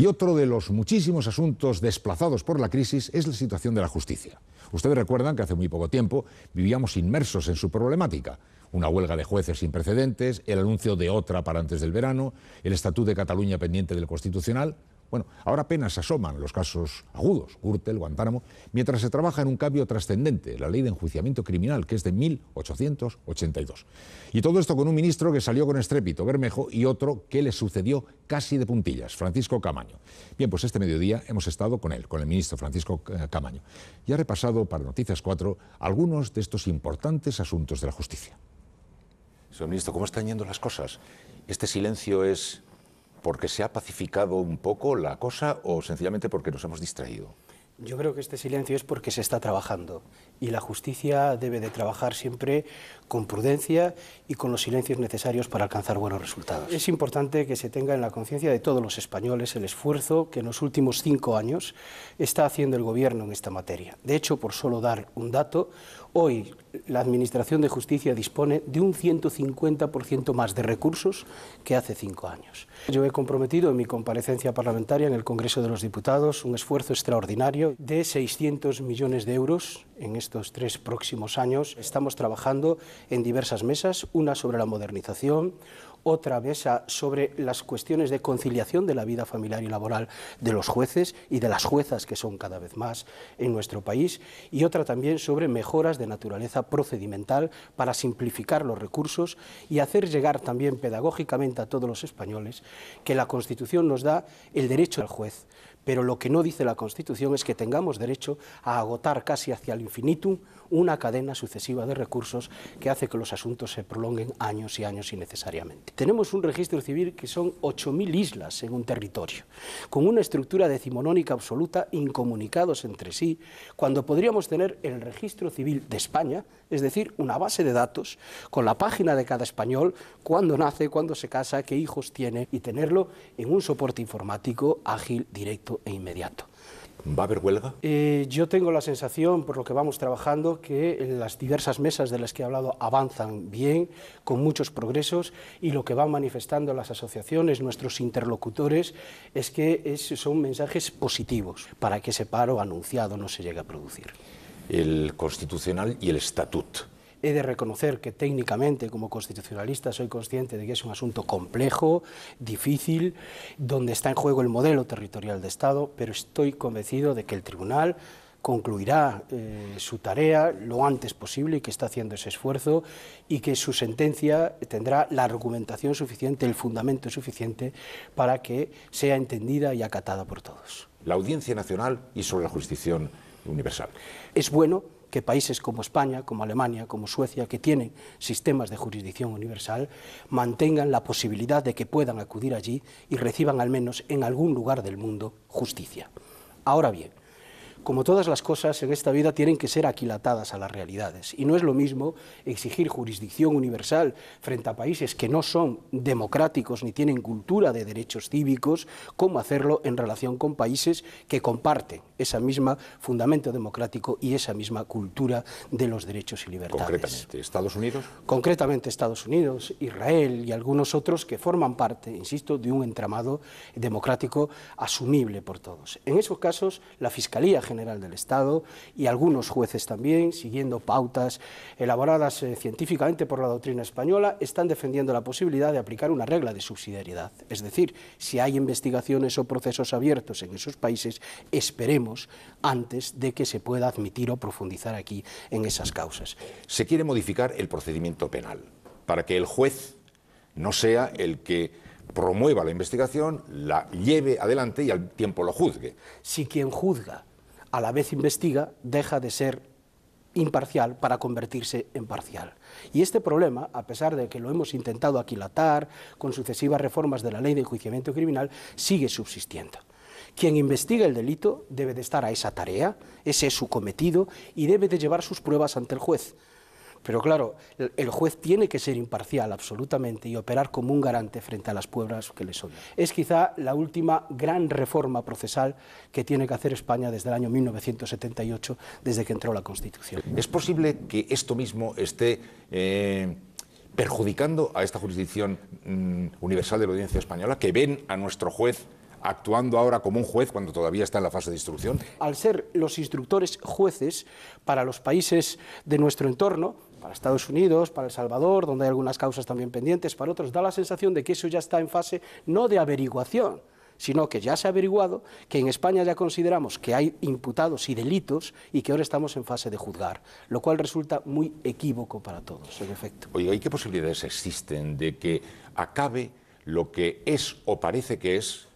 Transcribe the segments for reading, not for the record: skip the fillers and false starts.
Y otro de los muchísimos asuntos desplazados por la crisis es la situación de la justicia. Ustedes recuerdan que hace muy poco tiempo vivíamos inmersos en su problemática. Una huelga de jueces sin precedentes, el anuncio de otra para antes del verano, el Estatut de Cataluña pendiente del Constitucional. Bueno, ahora apenas asoman los casos agudos, Gürtel, Guantánamo, mientras se trabaja en un cambio trascendente, la ley de enjuiciamiento criminal, que es de 1882. Y todo esto con un ministro que salió con estrépito, Bermejo, y otro que le sucedió casi de puntillas, Francisco Camaño. Bien, pues este mediodía hemos estado con él, con el ministro Francisco Camaño, y ha repasado para Noticias 4 algunos de estos importantes asuntos de la justicia. Señor ministro, ¿cómo están yendo las cosas? ¿Este silencio es porque se ha pacificado un poco la cosa o sencillamente porque nos hemos distraído? Yo creo que este silencio es porque se está trabajando y la justicia debe de trabajar siempre con prudencia y con los silencios necesarios para alcanzar buenos resultados. Es importante que se tenga en la conciencia de todos los españoles el esfuerzo que en los últimos 5 años está haciendo el Gobierno en esta materia. De hecho, por solo dar un dato, hoy la Administración de Justicia dispone de un 150% más de recursos que hace 5 años. Yo he comprometido en mi comparecencia parlamentaria en el Congreso de los Diputados un esfuerzo extraordinario de 600 millones de euros en estos 3 próximos años. Estamos trabajando en diversas mesas, una sobre la modernización, otra mesa sobre las cuestiones de conciliación de la vida familiar y laboral de los jueces y de las juezas, que son cada vez más en nuestro país, y otra también sobre mejoras de naturaleza procedimental para simplificar los recursos y hacer llegar también pedagógicamente a todos los españoles que la Constitución nos da el derecho al juez, pero lo que no dice la Constitución es que tengamos derecho a agotar casi hacia el infinitum una cadena sucesiva de recursos que hace que los asuntos se prolonguen años y años innecesariamente. Tenemos un registro civil que son 8.000 islas en un territorio, con una estructura decimonónica absoluta, incomunicados entre sí, cuando podríamos tener el registro civil de España, es decir, una base de datos con la página de cada español, cuándo nace, cuándo se casa, qué hijos tiene, y tenerlo en un soporte informático ágil, directo e inmediato. ¿Va a haber huelga? Yo tengo la sensación, por lo que vamos trabajando, que las diversas mesas de las que he hablado avanzan bien, con muchos progresos, y lo que van manifestando las asociaciones, nuestros interlocutores, es que son mensajes positivos para que ese paro anunciado no se llegue a producir. El Constitucional y el Estatut. He de reconocer que técnicamente, como constitucionalista, soy consciente de que es un asunto complejo, difícil, donde está en juego el modelo territorial de Estado, pero estoy convencido de que el Tribunal concluirá su tarea lo antes posible y que está haciendo ese esfuerzo y que su sentencia tendrá la argumentación suficiente, el fundamento suficiente para que sea entendida y acatada por todos. La Audiencia Nacional y sobre la jurisdicción universal. Es bueno que países como España, como Alemania, como Suecia, que tienen sistemas de jurisdicción universal, mantengan la posibilidad de que puedan acudir allí y reciban al menos en algún lugar del mundo justicia. Ahora bien, como todas las cosas en esta vida tienen que ser aquilatadas a las realidades, y no es lo mismo exigir jurisdicción universal frente a países que no son democráticos ni tienen cultura de derechos cívicos, como hacerlo en relación con países que comparten ese mismo fundamento democrático y esa misma cultura de los derechos y libertades. Concretamente, ¿Estados Unidos? Concretamente Estados Unidos, Israel y algunos otros que forman parte, insisto, de un entramado democrático asumible por todos. En esos casos, la Fiscalía General del Estado y algunos jueces también, siguiendo pautas elaboradas científicamente por la doctrina española, están defendiendo la posibilidad de aplicar una regla de subsidiariedad. Es decir, si hay investigaciones o procesos abiertos en esos países, esperemos antes de que se pueda admitir o profundizar aquí en esas causas. Se quiere modificar el procedimiento penal para que el juez no sea el que promueva la investigación, la lleve adelante y al tiempo lo juzgue. Si quien juzga a la vez investiga, deja de ser imparcial para convertirse en parcial. Y este problema, a pesar de que lo hemos intentado aquilatar con sucesivas reformas de la Ley de Enjuiciamiento Criminal, sigue subsistiendo. Quien investiga el delito debe de estar a esa tarea, ese es su cometido, y debe de llevar sus pruebas ante el juez. Pero claro, el juez tiene que ser imparcial absolutamente y operar como un garante frente a las pruebas que le son. Es quizá la última gran reforma procesal que tiene que hacer España desde el año 1978, desde que entró la Constitución. ¿Es posible que esto mismo esté perjudicando a esta jurisdicción universal de la Audiencia Española, que ven a nuestro juez actuando ahora como un juez cuando todavía está en la fase de instrucción? Al ser los instructores jueces para los países de nuestro entorno, para Estados Unidos, para El Salvador, donde hay algunas causas también pendientes, para otros, da la sensación de que eso ya está en fase no de averiguación, sino que ya se ha averiguado, que en España ya consideramos que hay imputados y delitos y que ahora estamos en fase de juzgar, lo cual resulta muy equívoco para todos, en efecto. Oiga, ¿y qué posibilidades existen de que acabe lo que es o parece que es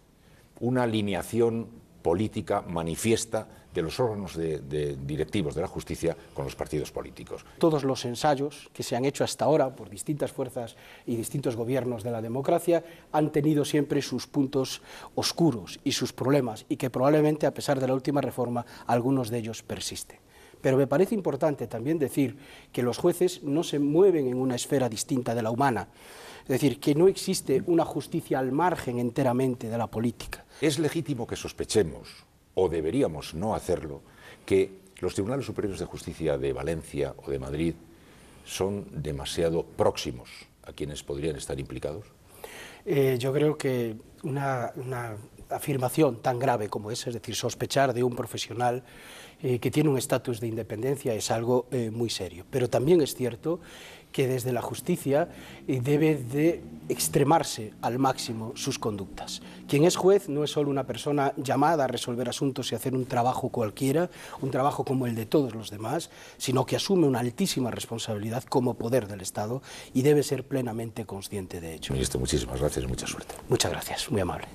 una alineación política manifiesta de los órganos directivos de la justicia con los partidos políticos? Todos los ensayos que se han hecho hasta ahora por distintas fuerzas y distintos gobiernos de la democracia han tenido siempre sus puntos oscuros y sus problemas, y que probablemente, a pesar de la última reforma, algunos de ellos persisten. Pero me parece importante también decir que los jueces no se mueven en una esfera distinta de la humana, es decir, que no existe una justicia al margen enteramente de la política. Es legítimo que sospechemos, o deberíamos no hacerlo, que los tribunales superiores de justicia de Valencia o de Madrid son demasiado próximos a quienes podrían estar implicados. Yo creo que una afirmación tan grave como esa, es decir, sospechar de un profesional que tiene un estatus de independencia, es algo muy serio. Pero también es cierto que desde la justicia debe de extremarse al máximo sus conductas. Quien es juez no es solo una persona llamada a resolver asuntos y hacer un trabajo cualquiera, un trabajo como el de todos los demás, sino que asume una altísima responsabilidad como poder del Estado y debe ser plenamente consciente de ello. Ministro, muchísimas gracias y mucha suerte. Muchas gracias, muy amable.